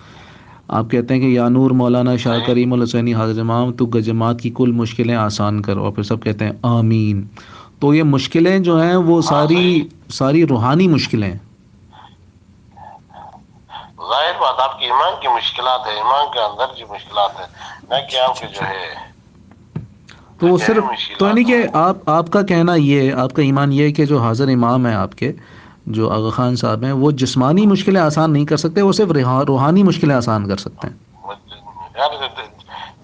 آپ کہتے ہیں کہ یا نور مولانا شاہ کریم الحسینی حاضر امام تو جماعت کی کل مشکلیں آسان کرو. اور پھر سب کہتے ہیں آمین. تو یہ مشکلیں جو ہیں وہ ساری روحانی مشکلیں ہیں. ظاہر بات آپ کی ایمان کی مشکلات ہے، ایمان کے اندر جو مشکلات ہے نہ کہ آپ کے جو ہے تو وہ دنیاوی صرف تو یعنی مشکلات کہ ہیں. آپ کا کہنا یہ ہے، آپ کا ایمان یہ ہے کہ جو حاضر امام ہیں آپ کے جو آغا خان صاحب ہیں وہ جسمانی مشکلیں آسان نہیں کر سکتے، وہ صرف روحانی مشکلیں آسان کر سکتے ہیں.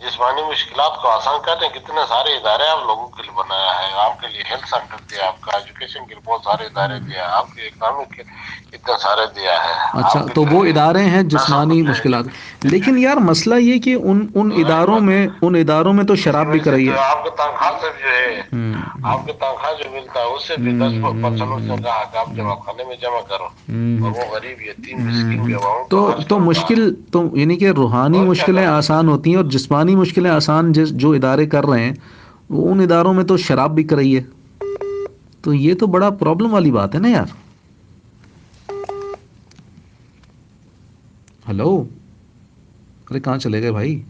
جسمانی مشکلات کو آسان کرنے کتنے سارے ادارے آپ لوگوں کے لیے بنایا ہے. آپ کے لیے ہیلتھ سینٹر دیا، آپ کا ایجوکیشن کے لیے بہت سارے ادارے دیا، آپ کے اکنامک کے اتنے سارے دیا ہے. اچھا آپ کے تو جو وہ ہے ادارے ہیں نسل جسمانی مشکلات. لیکن یار مسئلہ یہ کہ ان اداروں میں تو اسی شراب وجہ بک سے رہی تو ہے. آپ کو تنخواہ سے جو ہے آپ کو تنخواہ جو ملتا ہے اس سے بھی 10% اس نے کہا کہ آپ جمع خانے میں جمع کرو. اور وہ غریب یتیم مسکین بیواؤں کو خرچ تو کرتا ہے. مشکل تو یعنی کہ روحانی اور کیا مشکلیں کریں. آسان ہوتی ہیں اور جسمانی مشکلیں آسان جو ادارے کر رہے ہیں وہ ان اداروں میں تو شراب بک رہی ہے. تو یہ تو بڑا پرابلم والی بات ہے نا یار. ہلو ارے کہاں چلے گئے بھائی.